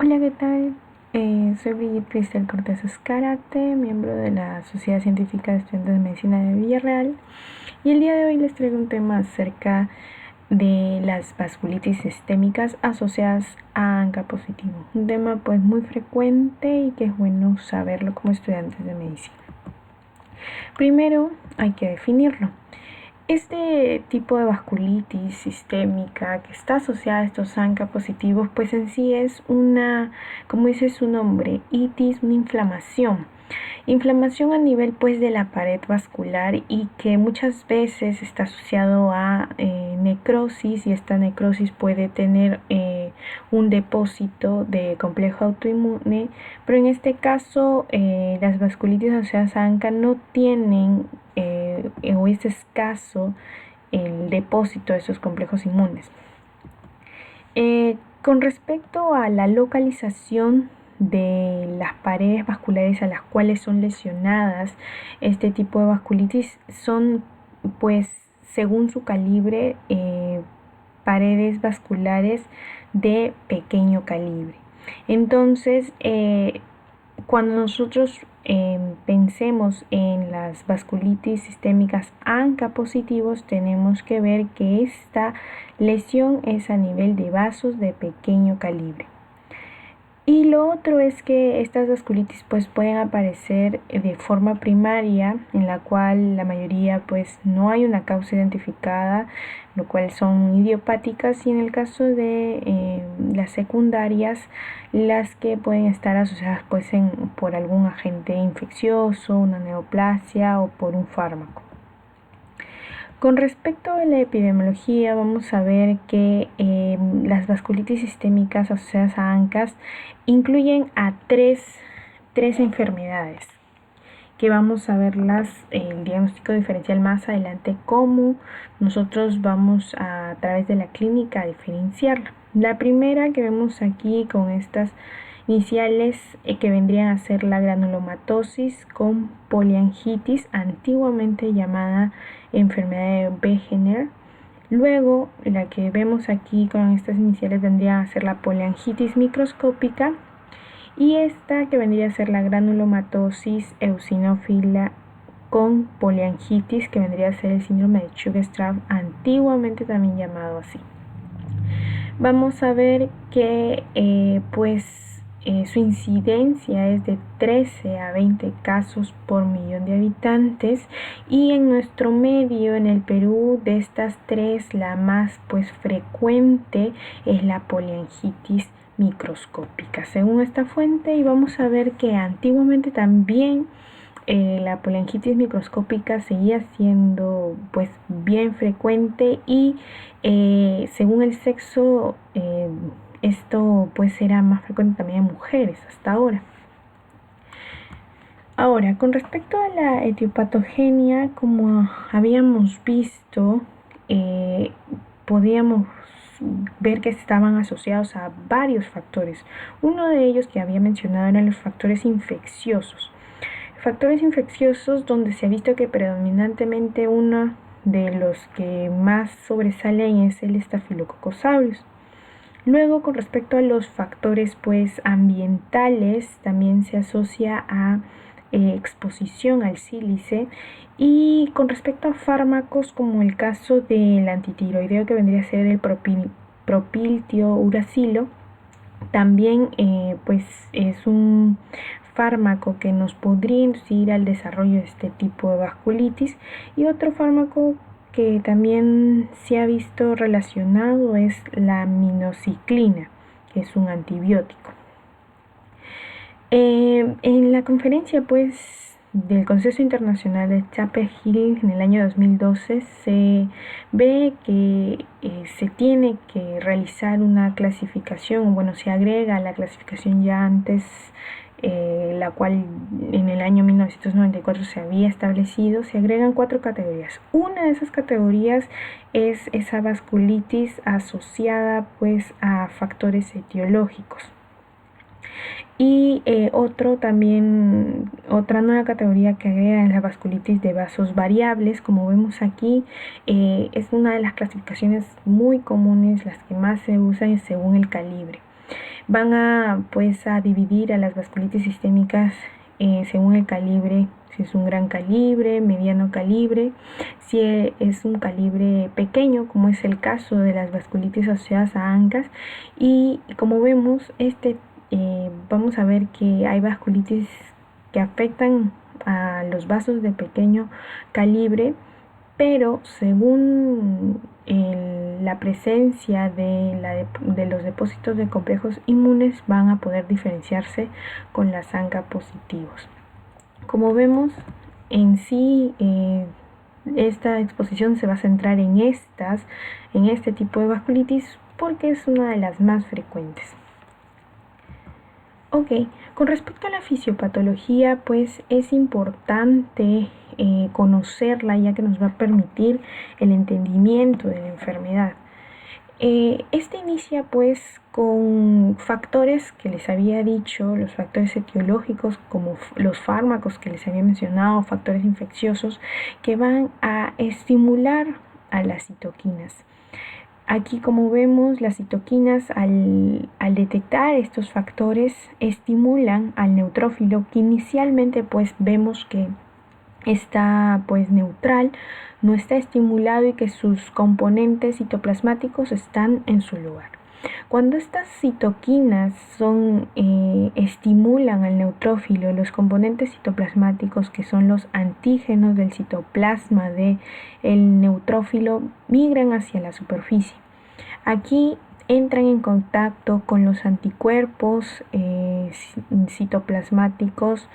Hola, ¿qué tal? Soy Brigitte Cristel Cortés Escárate, miembro de la Sociedad Científica de Estudiantes de Medicina de Villarreal, y el día de hoy les traigo un tema acerca de las vasculitis sistémicas asociadas a ANCA positivo. Un tema pues muy frecuente y que es bueno saberlo como estudiantes de medicina. Primero hay que definirlo. Este tipo de vasculitis sistémica que está asociada a estos ANCA positivos, pues en sí es una, como dice su nombre, itis, una inflamación. Inflamación a nivel pues de la pared vascular y que muchas veces está asociado a necrosis, y esta necrosis puede tener un depósito de complejo autoinmune, pero en este caso las vasculitis asociadas a ANCA no tienen o es escaso el depósito de esos complejos inmunes. Con respecto a la localización de las paredes vasculares a las cuales son lesionadas este tipo de vasculitis, son pues según su calibre paredes vasculares de pequeño calibre. Entonces, cuando nosotros pensemos en las vasculitis sistémicas ANCA positivos, tenemos que ver que esta lesión es a nivel de vasos de pequeño calibre. Y lo otro es que estas vasculitis pues pueden aparecer de forma primaria, en la cual la mayoría pues no hay una causa identificada, lo cual son idiopáticas, y en el caso de las secundarias, las que pueden estar asociadas pues por algún agente infeccioso, una neoplasia o por un fármaco. Con respecto a la epidemiología, vamos a ver que las vasculitis sistémicas asociadas a ANCAS incluyen a tres enfermedades, que vamos a verlas el diagnóstico diferencial más adelante, cómo nosotros vamos a través de la clínica a diferenciarla. La primera que vemos aquí con estas iniciales que vendrían a ser la granulomatosis con poliangitis, antiguamente llamada enfermedad de Wegener. Luego, la que vemos aquí con estas iniciales vendría a ser la poliangitis microscópica, y esta que vendría a ser la granulomatosis eosinófila con poliangitis, que vendría a ser el síndrome de Chugge-Strauss, antiguamente también llamado así. Vamos a ver que su incidencia es de 13 a 20 casos por millón de habitantes, y en nuestro medio, en el Perú, de estas tres, la más frecuente es la poliangitis microscópica, según esta fuente. Y vamos a ver que antiguamente también la poliangitis microscópica seguía siendo bien frecuente, y según el sexo esto era más frecuente también en mujeres hasta ahora. Ahora, con respecto a la etiopatogenia, como habíamos visto, podíamos ver que estaban asociados a varios factores. Uno de ellos que había mencionado eran los factores infecciosos. Factores infecciosos donde se ha visto que predominantemente uno de los que más sobresalen es el Staphylococcus aureus. Luego, con respecto a los factores ambientales, también se asocia a exposición al sílice. Y con respecto a fármacos, como el caso del antitiroideo, que vendría a ser el propiltio uracilo, también es un fármaco que nos podría inducir al desarrollo de este tipo de vasculitis. Y otro fármaco que también se ha visto relacionado es la minoxiclina, que es un antibiótico. En la conferencia del Consejo Internacional de Chapel Hill en el año 2012 se ve que se tiene que realizar una clasificación, se agrega a la clasificación ya antes, la cual en el año 1994 se había establecido. Se agregan 4 categorías. Una de esas categorías es esa vasculitis asociada a factores etiológicos. Y otra nueva categoría que agrega es la vasculitis de vasos variables. Como vemos aquí, es una de las clasificaciones muy comunes, las que más se usan según el calibre. Van a pues a dividir a las vasculitis sistémicas según el calibre, si es un gran calibre, mediano calibre, si es un calibre pequeño, como es el caso de las vasculitis asociadas a ANCAS. Y como vemos, vamos a ver que hay vasculitis que afectan a los vasos de pequeño calibre, pero según la presencia de los depósitos de complejos inmunes van a poder diferenciarse con las ANCA positivos. Como vemos, en sí esta exposición se va a centrar en este tipo de vasculitis porque es una de las más frecuentes. Ok, con respecto a la fisiopatología, pues es importante conocerla, ya que nos va a permitir el entendimiento de la enfermedad. Este inicia pues con factores que les había dicho, los factores etiológicos como los fármacos que les había mencionado, factores infecciosos que van a estimular a las citoquinas. Aquí, como vemos, las citoquinas al detectar estos factores estimulan al neutrófilo, que inicialmente pues vemos que está pues neutral, no está estimulado y que sus componentes citoplasmáticos están en su lugar. Cuando estas citoquinas estimulan al neutrófilo, los componentes citoplasmáticos, que son los antígenos del citoplasma del neutrófilo, migran hacia la superficie. Aquí entran en contacto con los anticuerpos citoplasmáticos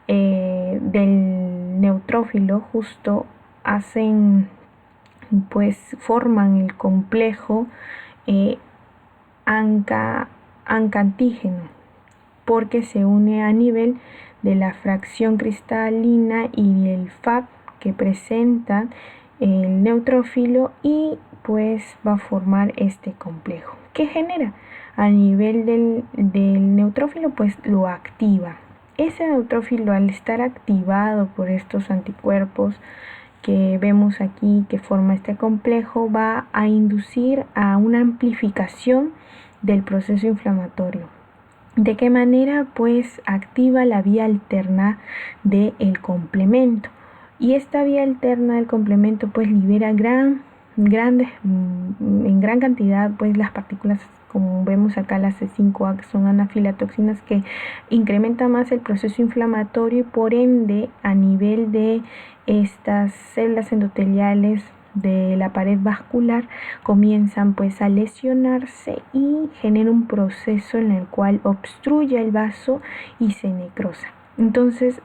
del neutrófilo, justo forman el complejo ANCA-antígeno, porque se une a nivel de la fracción cristalina y el FAB que presenta el neutrófilo, y pues va a formar este complejo que genera a nivel del neutrófilo, pues lo activa. Ese neutrófilo, al estar activado por estos anticuerpos que vemos aquí que forma este complejo, va a inducir a una amplificación del proceso inflamatorio. ¿De qué manera? Pues activa la vía alterna del complemento, y esta vía alterna del complemento pues libera en gran cantidad pues las partículas, como vemos acá las C5A, que son anafilatoxinas, que incrementan más el proceso inflamatorio, y por ende a nivel de estas células endoteliales de la pared vascular comienzan pues a lesionarse y genera un proceso en el cual obstruye el vaso y se necrosa. Entonces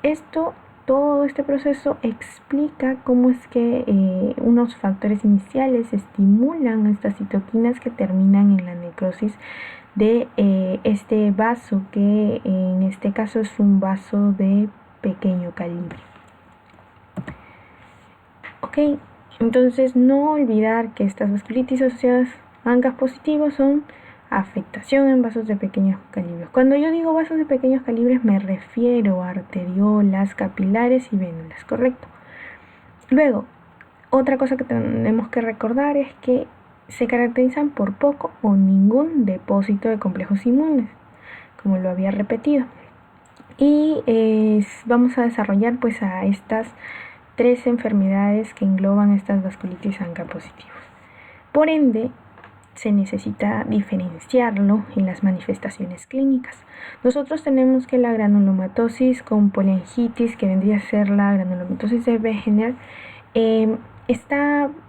todo este proceso explica cómo es que unos factores iniciales estimulan estas citoquinas que terminan en la necrosis de este vaso, que en este caso es un vaso de pequeño calibre. Ok, entonces no olvidar que estas vasculitis asociadas a ANCAS positivos son afectación en vasos de pequeños calibres. Cuando yo digo vasos de pequeños calibres me refiero a arteriolas, capilares y vénulas, ¿correcto? Luego, otra cosa que tenemos que recordar es que se caracterizan por poco o ningún depósito de complejos inmunes, como lo había repetido. Y vamos a desarrollar pues a estas 3 enfermedades que engloban estas vasculitis ANCA positivas. Por ende, se necesita diferenciarlo en las manifestaciones clínicas. Nosotros tenemos que la granulomatosis con poliangitis, que vendría a ser la granulomatosis de Wegener,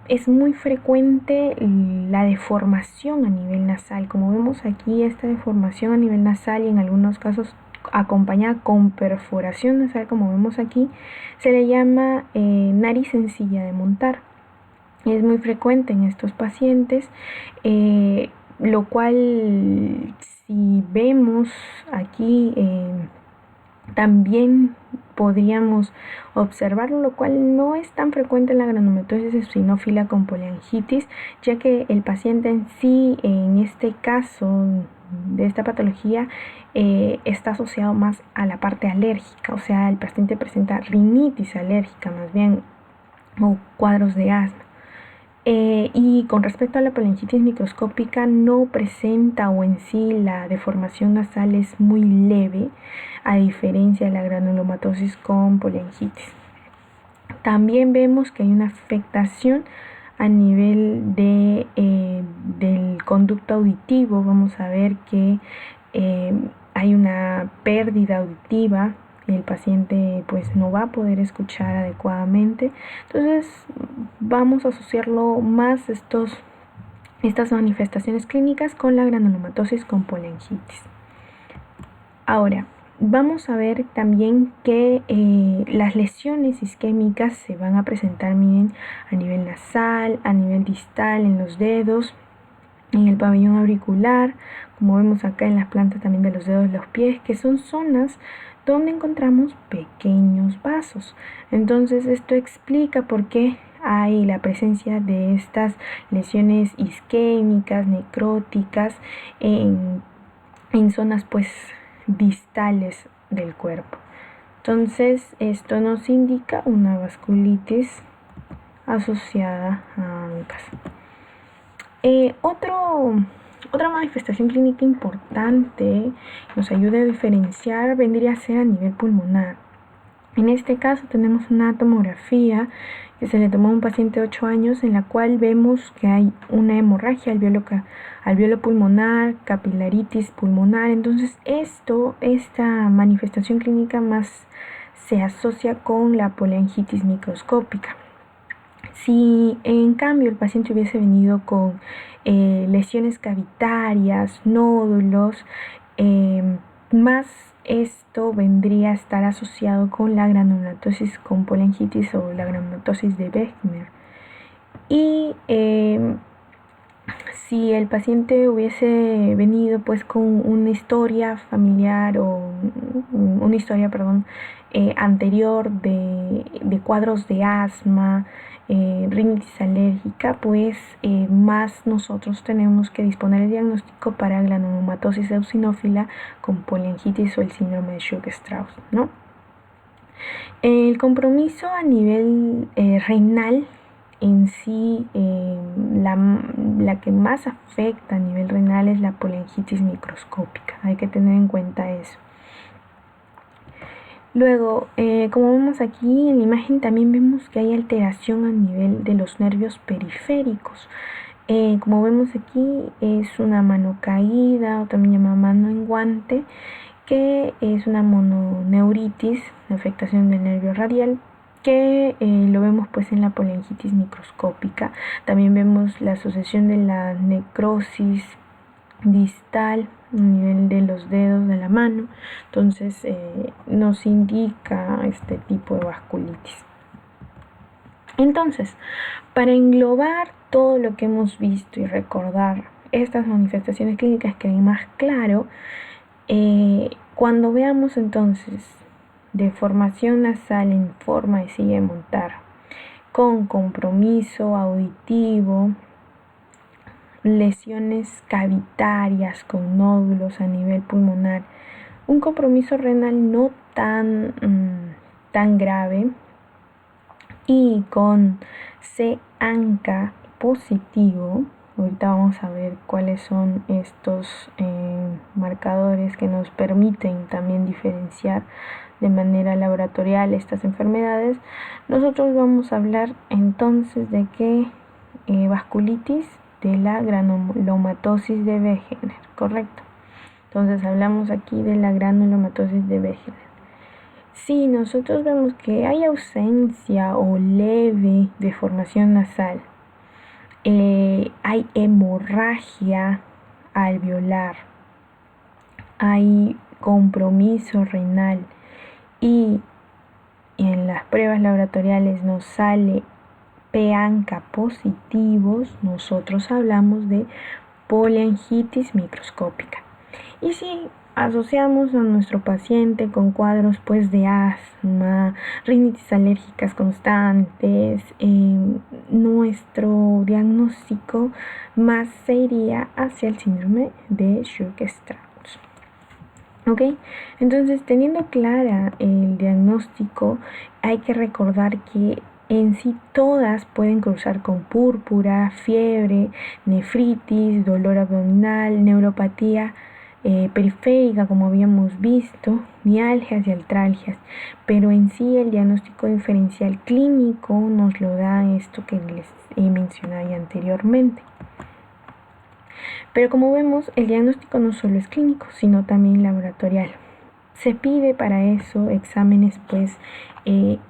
es muy frecuente la deformación a nivel nasal. Como vemos aquí, esta deformación a nivel nasal, y en algunos casos acompañada con perforación nasal, como vemos aquí, se le llama nariz sencilla de montar. Es muy frecuente en estos pacientes, lo cual, si vemos aquí, también podríamos observarlo, lo cual no es tan frecuente en la granulomatosis eosinófila con poliangitis, ya que el paciente en sí, en este caso de esta patología, está asociado más a la parte alérgica, o sea, el paciente presenta rinitis alérgica más bien, o cuadros de asma. Y con respecto a la polengitis microscópica, no presenta o en sí la deformación nasal es muy leve, a diferencia de la granulomatosis con polengitis. También vemos que hay una afectación a nivel del conducto auditivo. Vamos a ver que hay una pérdida auditiva. El paciente pues no va a poder escuchar adecuadamente. Entonces vamos a asociarlo más estas manifestaciones clínicas con la granulomatosis con polengitis. Ahora, vamos a ver también que las lesiones isquémicas se van a presentar, miren, a nivel nasal, a nivel distal, en los dedos, en el pabellón auricular, como vemos acá en las plantas también de los dedos de los pies, que son zonas donde encontramos pequeños vasos. Entonces esto explica por qué hay la presencia de estas lesiones isquémicas, necróticas en zonas pues distales del cuerpo. Entonces esto nos indica una vasculitis asociada a ANCAS. Otra manifestación clínica importante que nos ayuda a diferenciar vendría a ser a nivel pulmonar. En este caso tenemos una tomografía que se le tomó a un paciente de 8 años en la cual vemos que hay una hemorragia alveolo pulmonar, capilaritis pulmonar. Entonces esta manifestación clínica más se asocia con la polengitis microscópica. Si en cambio el paciente hubiese venido con lesiones cavitarias, nódulos, más esto vendría a estar asociado con la granulomatosis con polengitis o la granulomatosis de Wegener. Y si el paciente hubiese venido pues con una historia familiar o una historia, anterior de cuadros de asma, rinitis alérgica, pues más nosotros tenemos que disponer el diagnóstico para granulomatosis eosinófila con polengitis o el síndrome de Churg-Strauss, ¿no? El compromiso a nivel renal en sí, la que más afecta a nivel renal es la polengitis microscópica. Hay que tener en cuenta eso. Luego, como vemos aquí en la imagen, también vemos que hay alteración a nivel de los nervios periféricos. Como vemos aquí, es una mano caída o también llamada mano en guante, que es una mononeuritis, la afectación del nervio radial, que lo vemos pues en la polengitis microscópica. También vemos la asociación de la necrosis distal a nivel de los dedos de la mano. Entonces nos indica este tipo de vasculitis. Entonces, para englobar todo lo que hemos visto y recordar estas manifestaciones clínicas que hay más claro, cuando veamos entonces deformación nasal en forma de silla de montar, con compromiso auditivo, lesiones cavitarias con nódulos a nivel pulmonar, un compromiso renal no tan grave y con C-ANCA positivo. Ahorita vamos a ver cuáles son estos marcadores que nos permiten también diferenciar de manera laboratorial estas enfermedades. Nosotros vamos a hablar entonces de que vasculitis de la granulomatosis de Wegener, ¿correcto? Entonces hablamos aquí de la granulomatosis de Wegener. Si nosotros vemos que hay ausencia o leve deformación nasal, hay hemorragia alveolar, hay compromiso renal y en las pruebas laboratoriales nos sale P-ANCA positivos, nosotros hablamos de polengitis microscópica. Y si asociamos a nuestro paciente con cuadros pues de asma, rinitis alérgicas constantes, nuestro diagnóstico más se iría hacia el síndrome de Churg-Strauss. ¿Ok? Entonces, teniendo clara el diagnóstico, hay que recordar que en sí todas pueden cruzar con púrpura, fiebre, nefritis, dolor abdominal, neuropatía periférica, como habíamos visto, mialgias y artralgias, pero en sí el diagnóstico diferencial clínico nos lo da esto que les he mencionado ya anteriormente. Pero como vemos, el diagnóstico no solo es clínico, sino también laboratorial. Se pide para eso exámenes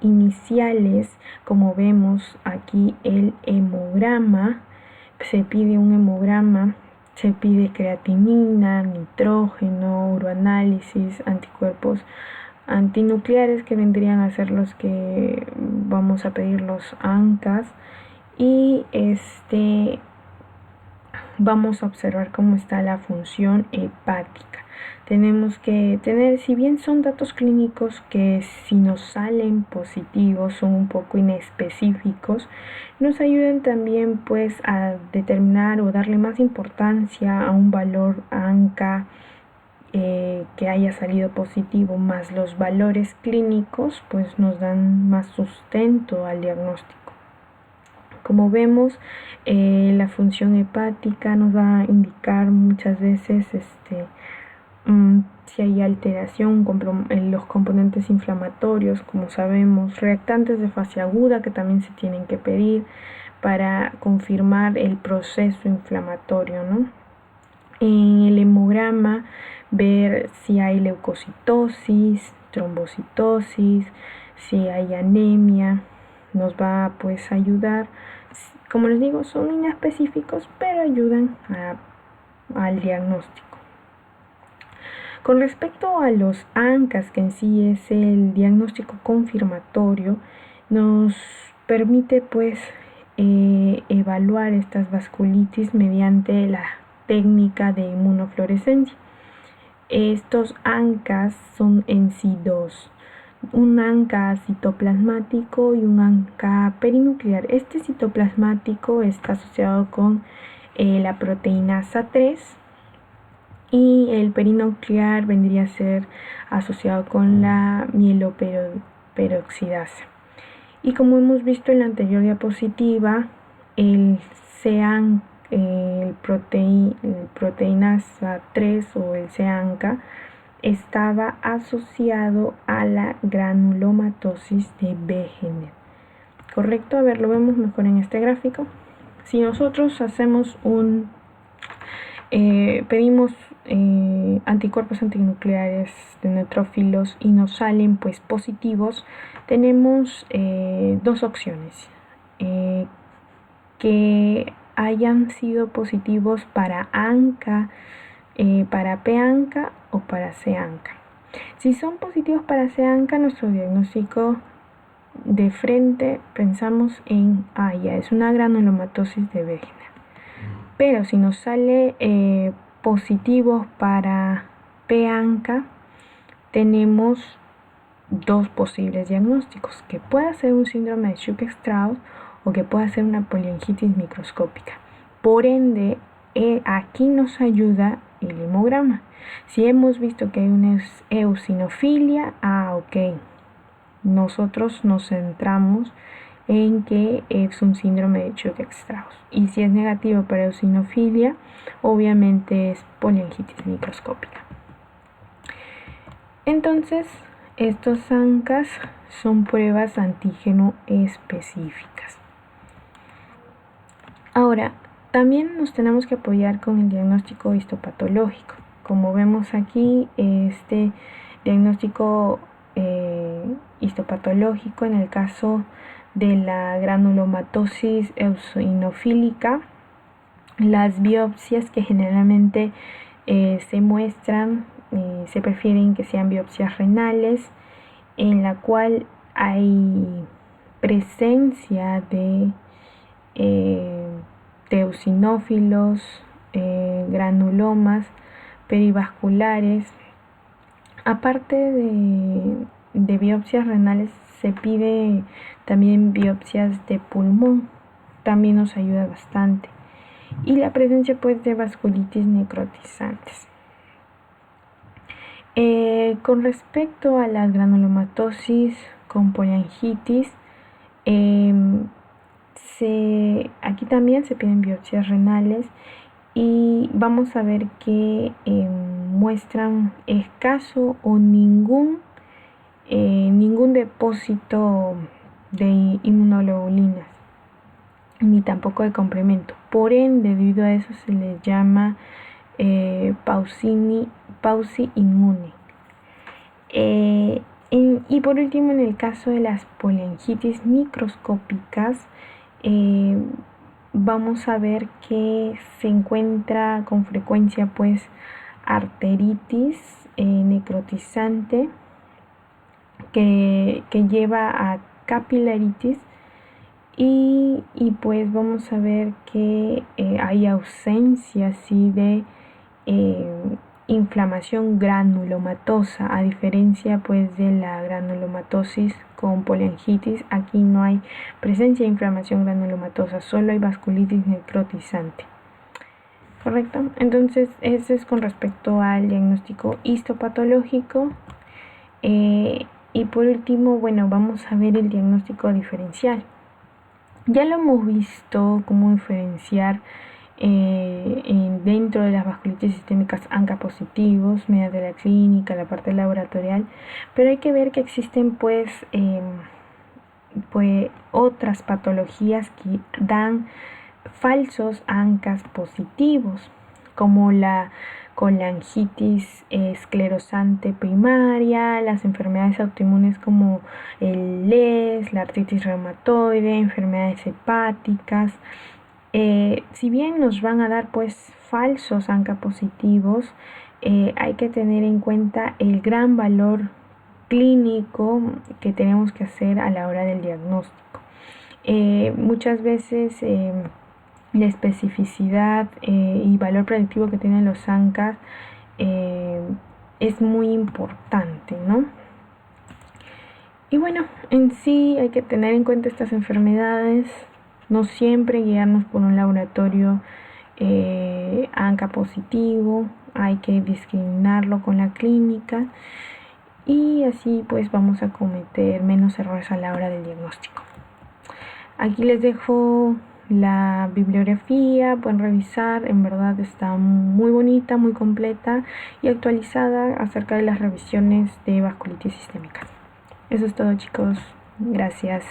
iniciales, como vemos aquí el hemograma, se pide un hemograma, se pide creatinina, nitrógeno, uroanálisis, anticuerpos antinucleares que vendrían a ser los que vamos a pedir los ANCAS y vamos a observar cómo está la función hepática. Tenemos que tener, si bien son datos clínicos que si nos salen positivos son un poco inespecíficos, nos ayudan también a determinar o darle más importancia a un valor ANCA que haya salido positivo, más los valores clínicos pues nos dan más sustento al diagnóstico. Como vemos, la función hepática nos va a indicar muchas veces si hay alteración en los componentes inflamatorios, como sabemos, reactantes de fase aguda que también se tienen que pedir para confirmar el proceso inflamatorio, ¿no? En el hemograma, ver si hay leucocitosis, trombocitosis, si hay anemia, nos va a ayudar. Como les digo, son inespecíficos, pero ayudan al diagnóstico. Con respecto a los ANCAS, que en sí es el diagnóstico confirmatorio, nos permite evaluar estas vasculitis mediante la técnica de inmunofluorescencia. Estos ANCAS son en sí dos, un ANCA citoplasmático y un ANCA perinuclear. Este citoplasmático está asociado con la proteinasa 3 y el perinuclear vendría a ser asociado con la mieloperoxidasa. Y como hemos visto en la anterior diapositiva, el proteinasa 3 o el CEANCA estaba asociado a la granulomatosis de Wegener. ¿Correcto? A ver, lo vemos mejor en este gráfico. Si nosotros hacemos pedimos anticuerpos antinucleares de neutrófilos y nos salen positivos, tenemos dos opciones. Que hayan sido positivos para ANCA, para PANCA o para CANCA. Si son positivos para CANCA, nuestro diagnóstico de frente pensamos en, ya es una granulomatosis de Wegener. Pero si nos sale positivos para PANCA, tenemos dos posibles diagnósticos, que pueda ser un síndrome de Schuch-Strauss o que pueda ser una poliangitis microscópica. Por ende, aquí nos ayuda el hemograma. Si hemos visto que hay una eosinofilia, ok, nosotros nos centramos en que es un síndrome de Schuch-Strauss. Y si es negativo para eosinofilia, obviamente es poliangitis microscópica. Entonces, estos ANCAS son pruebas antígeno específicas. Ahora, también nos tenemos que apoyar con el diagnóstico histopatológico. Como vemos aquí, este diagnóstico histopatológico en el caso de la granulomatosis eosinofílica, las biopsias que generalmente se muestran, se prefieren que sean biopsias renales, en la cual hay presencia de eosinófilos, granulomas perivasculares. Aparte de biopsias renales, se pide también biopsias de pulmón, también nos ayuda bastante. Y la presencia de vasculitis necrotizantes. Con respecto a la granulomatosis con poliangitis, Em, Aquí también se piden biopsias renales y vamos a ver que muestran escaso o ningún depósito de inmunoglobulinas, ni tampoco de complemento. Por ende, debido a eso se les llama pausi inmune. Y por último, en el caso de las poliangitis microscópicas, eh, vamos a ver que se encuentra con frecuencia pues arteritis necrotizante que lleva a capilaritis y pues vamos a ver que hay ausencia así de eh, inflamación granulomatosa, a diferencia pues de la granulomatosis con poliangitis. Aquí no hay presencia de inflamación granulomatosa, solo hay vasculitis necrotizante. ¿Correcto? Entonces, eso es con respecto al diagnóstico histopatológico. Y por último, bueno, vamos a ver el diagnóstico diferencial. Ya lo hemos visto cómo diferenciar dentro de las vasculitis sistémicas ANCA positivos mediante la clínica, la parte laboratorial, pero hay que ver que existen pues otras patologías que dan falsos ANCAs positivos, como la colangitis esclerosante primaria, las enfermedades autoinmunes como el LES, la artritis reumatoide, enfermedades hepáticas. Si bien nos van a dar pues falsos ANCA positivos, hay que tener en cuenta el gran valor clínico que tenemos que hacer a la hora del diagnóstico. Muchas veces la especificidad y valor predictivo que tienen los ANCAs es muy importante, ¿no? Y bueno, en sí hay que tener en cuenta estas enfermedades, no siempre guiarnos por un laboratorio ANCA positivo, hay que discriminarlo con la clínica y así pues vamos a cometer menos errores a la hora del diagnóstico. Aquí les dejo la bibliografía, pueden revisar, en verdad está muy bonita, muy completa y actualizada acerca de las revisiones de vasculitis sistémica. Eso es todo, chicos, gracias.